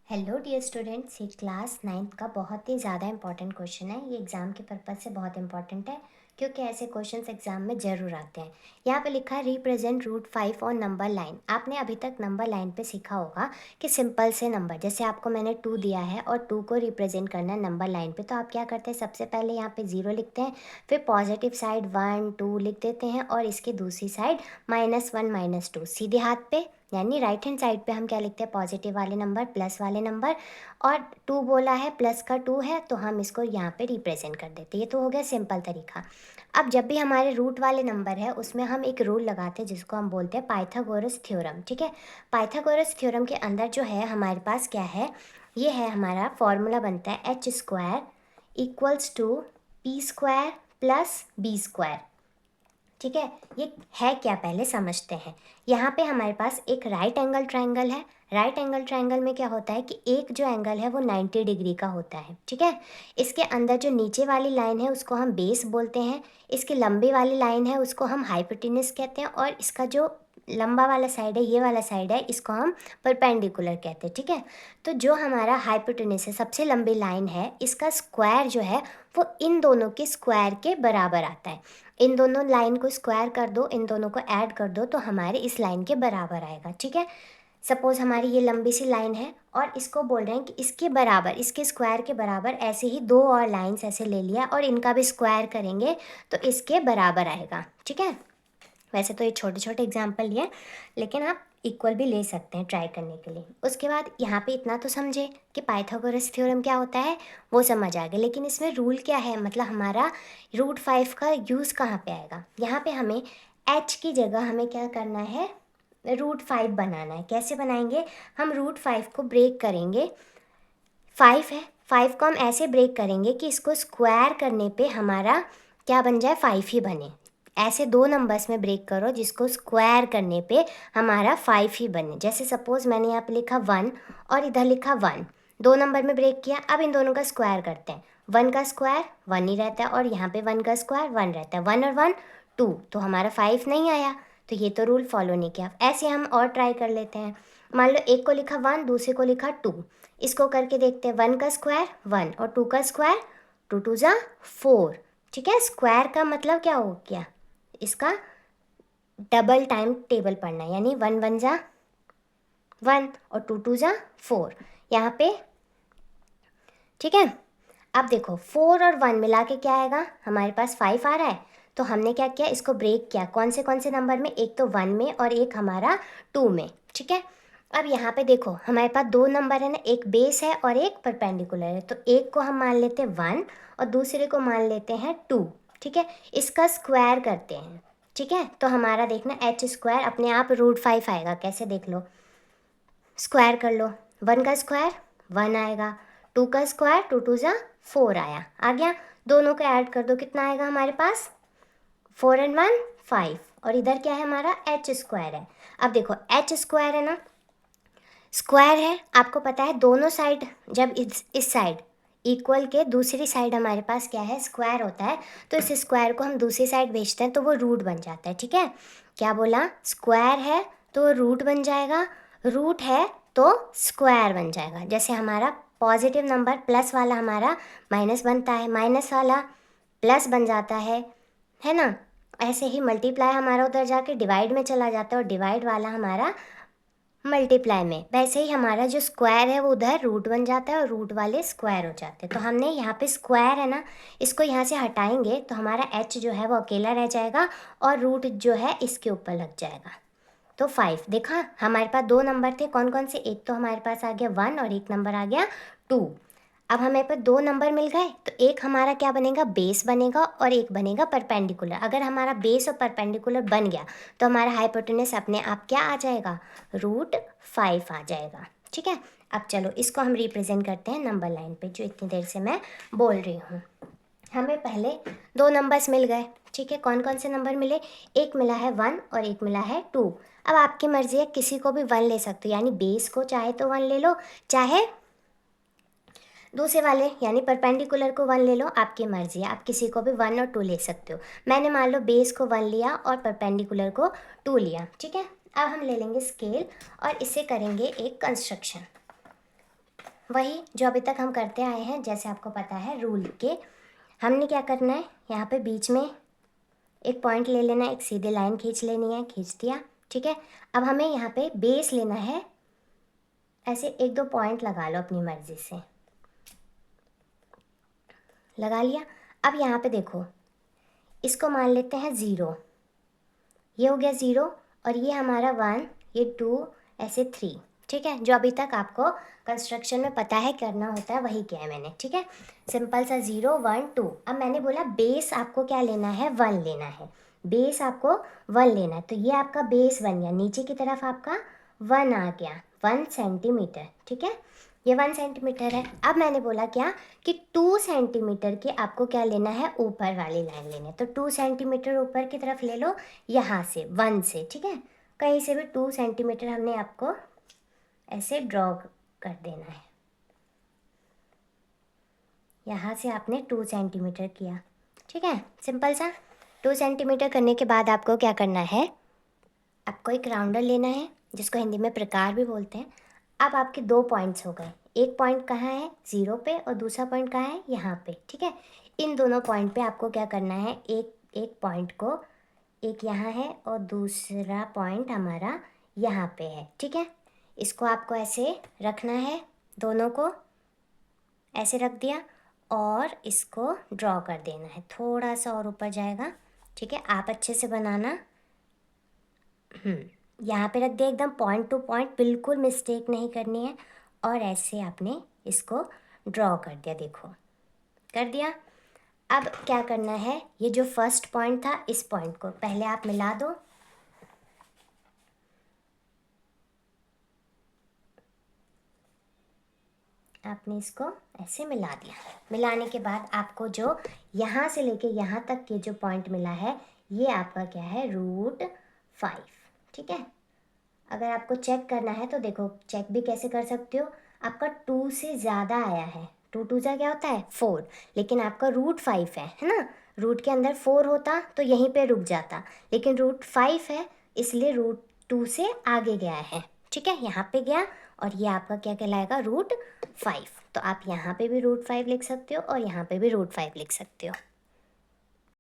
Hello dear students, ये class 9th का बहुत ही ज़्यादा इंपॉर्टेंट क्वेश्चन है। ये एग्ज़ाम के पर्पज़ से बहुत इंपॉर्टेंट है क्योंकि ऐसे क्वेश्चंस एग्ज़ाम में ज़रूर आते हैं। यहाँ पे लिखा है represent root 5 on number line. आपने अभी तक नंबर लाइन पे सीखा होगा कि सिंपल से नंबर, जैसे आपको मैंने 2 दिया है और 2 को रिप्रेजेंट करना है नंबर लाइन पे, तो आप क्या करते हैं, सबसे पहले यहाँ पे 0 लिखते हैं, फिर पॉजिटिव साइड 1 2 लिख देते हैं और इसकी दूसरी साइड -1 -2 सीधे हाथ पे, यानी राइट हैंड साइड पे हम क्या लिखते हैं, पॉजिटिव वाले नंबर प्लस वाले नंबर, और 2 बोला है प्लस का 2 है तो हम इसको यहाँ पे रिप्रेजेंट कर देते हैं। ये तो हो गया सिंपल तरीका। अब जब भी हमारे रूट वाले नंबर है उसमें हम एक रूल लगाते हैं जिसको हम बोलते हैं पाइथागोरस थ्योरम। ठीक है, पाइथागोरस थ्योरम के अंदर जो है हमारे पास क्या है, ये है हमारा फॉर्मूला बनता है H square equals to P square plus B square. ठीक है, ये है क्या पहले समझते हैं। यहाँ पे हमारे पास एक राइट एंगल ट्रायंगल है। राइट एंगल ट्रायंगल में क्या होता है कि एक जो एंगल है वो 90 डिग्री का होता है। ठीक है, इसके अंदर जो नीचे वाली लाइन है उसको हम बेस बोलते हैं, इसकी लंबी वाली लाइन है उसको हम हाइपोटेन्यूस कहते हैं, और इसका जो लंबा वाला साइड है, ये वाला साइड है, इसको हम परपेंडिकुलर कहते हैं। ठीक है, तो जो हमारा हाइपोटेन्यूस है, सबसे लंबी लाइन है, इसका स्क्वायर जो है वो इन दोनों के स्क्वायर के बराबर आता है। इन दोनों लाइन को स्क्वायर कर दो, इन दोनों को ऐड कर दो तो हमारे इस लाइन के बराबर आएगा। ठीक है, सपोज हमारी ये लंबी सी लाइन है और इसको बोल रहे हैं कि इसके बराबर, इसके स्क्वायर के बराबर ऐसे ही दो और लाइंस ऐसे ले लिया और इनका भी स्क्वायर करेंगे तो इसके बराबर आएगा। ठीक है, वैसे तो ये छोटे छोटे एग्जाम्पल लिए, लेकिन आप इक्वल भी ले सकते हैं ट्राई करने के लिए। उसके बाद यहाँ पे इतना तो समझे कि पाइथागोरस थ्योरम क्या होता है, वो समझ आ गया, लेकिन इसमें रूल क्या है, मतलब हमारा रूट 5 का यूज़ कहाँ पे आएगा। यहाँ पे हमें एच की जगह हमें क्या करना है, रूट 5 बनाना है। कैसे बनाएंगे, हम रूट 5 को ब्रेक करेंगे। 5 है, 5 को हम ऐसे ब्रेक करेंगे कि इसको स्क्वायर करने पे हमारा क्या बन जाए, 5 ही बने। ऐसे दो नंबर्स में ब्रेक करो जिसको स्क्वायर करने पे हमारा 5 ही बने। जैसे सपोज मैंने यहाँ पे लिखा 1 और इधर लिखा 1, दो नंबर में ब्रेक किया। अब इन दोनों का स्क्वायर करते हैं, 1 का स्क्वायर 1 ही रहता है और यहाँ पे 1 का स्क्वायर 1 रहता है, 1 और 1 2, तो हमारा 5 नहीं आया। तो ये तो रूल फॉलो नहीं किया। ऐसे हम और ट्राई कर लेते हैं। मान लो एक को लिखा 1, दूसरे को लिखा 2, इसको करके देखते हैं। 1 का स्क्वायर 1 और 2 का स्क्वायर 2 2 जा 4। ठीक है, स्क्वायर का मतलब क्या हो गया, इसका डबल टाइम टेबल पढ़ना है, यानी 1 1 जा 1 और 2 2 जा 4 यहाँ पे। ठीक है, अब देखो 4 और 1 मिला के क्या आएगा, हमारे पास 5 आ रहा है। तो हमने क्या किया, इसको ब्रेक किया कौन से नंबर में, एक तो 1 में और एक हमारा 2 में। ठीक है, अब यहाँ पे देखो हमारे पास दो नंबर है ना, एक बेस है और एक परपेंडिकुलर है, तो एक को हम मान लेते हैं 1 और दूसरे को मान लेते हैं 2। ठीक है, इसका स्क्वायर करते हैं। ठीक है, तो हमारा देखना एच स्क्वायर अपने आप रूट 5 आएगा। कैसे देख लो, स्क्वायर कर लो, 1 का स्क्वायर 1 आएगा, 2 का स्क्वायर 2 2 जा 4 आया, आ गया। दोनों को ऐड कर दो, कितना आएगा हमारे पास, 4 और 1 5, और इधर क्या है हमारा एच स्क्वायर है। अब देखो एच स्क्वायर है ना, स्क्वायर है, आपको पता है दोनों साइड जब इस साइड इक्वल के दूसरी साइड हमारे पास क्या है, स्क्वायर होता है, तो इस स्क्वायर को हम दूसरी साइड भेजते हैं तो वो रूट बन जाता है। ठीक है, क्या बोला, स्क्वायर है तो रूट बन जाएगा, रूट है तो स्क्वायर बन जाएगा। जैसे हमारा पॉजिटिव नंबर प्लस वाला हमारा माइनस बनता है, माइनस वाला प्लस बन जाता है ना। ऐसे ही मल्टीप्लाई हमारा उधर जाके डिवाइड में चला जाता है और डिवाइड वाला हमारा मल्टीप्लाई में, वैसे ही हमारा जो स्क्वायर है वो उधर रूट बन जाता है और रूट वाले स्क्वायर हो जाते हैं। तो हमने यहाँ पे स्क्वायर है ना, इसको यहाँ से हटाएंगे तो हमारा एच जो है वो अकेला रह जाएगा और रूट जो है इसके ऊपर लग जाएगा। तो 5, देखा हमारे पास दो नंबर थे, कौन कौन से, एक तो हमारे पास आ गया 1 और एक नंबर आ गया 2। अब हमें पर दो नंबर मिल गए तो एक हमारा क्या बनेगा, बेस बनेगा और एक बनेगा परपेंडिकुलर। अगर हमारा बेस और परपेंडिकुलर बन गया तो हमारा हाइपोटेनस अपने आप क्या आ जाएगा, रूट 5 आ जाएगा। ठीक है, अब चलो इसको हम रिप्रेजेंट करते हैं नंबर लाइन पे जो इतनी देर से मैं बोल रही हूँ। हमें पहले दो नंबर्स मिल गए। ठीक है, कौन कौन से नंबर मिले, एक मिला है 1 और एक मिला है 2। अब आपकी मर्जी है, किसी को भी 1 ले सकते हो, यानी बेस को चाहे तो 1 ले लो, चाहे दूसरे वाले यानी परपेंडिकुलर को 1 ले लो, आपकी मर्जी है, आप किसी को भी 1 और 2 ले सकते हो। मैंने मान लो बेस को 1 लिया और परपेंडिकुलर को 2 लिया। ठीक है, अब हम ले लेंगे स्केल और इससे करेंगे एक कंस्ट्रक्शन। वही जो अभी तक हम करते आए हैं, जैसे आपको पता है रूल के, हमने क्या करना है, यहाँ पे बीच में एक पॉइंट ले लेना है, एक सीधी लाइन खींच लेनी है, खींच दिया, ठीक है। अब हमें यहाँ पे बेस लेना है, ऐसे एक दो पॉइंट लगा लो अपनी मर्जी से, लगा लिया। अब यहाँ पे देखो, इसको मान लेते हैं 0, ये हो गया 0, और ये हमारा 1, ये 2, ऐसे 3, ठीक है। जो अभी तक आपको कंस्ट्रक्शन में पता है करना होता है वही किया है मैंने, ठीक है। सिंपल सा 0 1 2। अब मैंने बोला बेस आपको क्या लेना है, 1 लेना है, बेस आपको 1 लेना है, तो ये आपका बेस बन गया, नीचे की तरफ आपका 1 आ गया, 1 सेंटीमीटर, ठीक है। ये 1 सेंटीमीटर है। अब मैंने बोला क्या कि 2 सेंटीमीटर के आपको क्या लेना है, ऊपर वाली लाइन लेनी है, तो 2 सेंटीमीटर ऊपर की तरफ ले लो, यहाँ से 1 से, ठीक है। कहीं से भी 2 सेंटीमीटर हमने आपको ऐसे ड्रॉ कर देना है। यहाँ से आपने 2 सेंटीमीटर किया, ठीक है, सिंपल सा। 2 सेंटीमीटर करने के बाद आपको क्या करना है, आपको एक राउंडर लेना है, जिसको हिंदी में प्रकार भी बोलते हैं। अब आपके 2 पॉइंट्स हो गए, एक पॉइंट कहाँ है 0 पे, और दूसरा पॉइंट कहाँ है यहाँ पे, ठीक है। इन दोनों पॉइंट पे आपको क्या करना है, एक पॉइंट को, एक यहाँ है और दूसरा पॉइंट हमारा यहाँ पे है, ठीक है। इसको आपको ऐसे रखना है, दोनों को ऐसे रख दिया, और इसको ड्रॉ कर देना है, थोड़ा सा और ऊपर जाएगा, ठीक है। आप अच्छे से बनाना। यहाँ पे रख दिया, एकदम पॉइंट टू पॉइंट, बिल्कुल मिस्टेक नहीं करनी है, और ऐसे आपने इसको ड्रॉ कर दिया, देखो कर दिया। अब क्या करना है, ये जो फर्स्ट पॉइंट था, इस पॉइंट को पहले आप मिला दो, आपने इसको ऐसे मिला दिया। मिलाने के बाद आपको जो यहाँ से लेके यहाँ तक के जो पॉइंट मिला है, ये आपका क्या है, √5, ठीक है। अगर आपको चेक करना है तो देखो, चेक भी कैसे कर सकते हो, आपका 2 से ज़्यादा आया है, 2 2 जा क्या होता है 4, लेकिन आपका √5 है ना। रूट के अंदर 4 होता तो यहीं पे रुक जाता, लेकिन √5 है, इसलिए √2 से आगे गया है, ठीक है, यहाँ पे गया, और ये आपका क्या कहलाएगा, √5। तो आप यहाँ पे भी √5 लिख सकते हो और यहाँ पे भी √5 लिख सकते हो।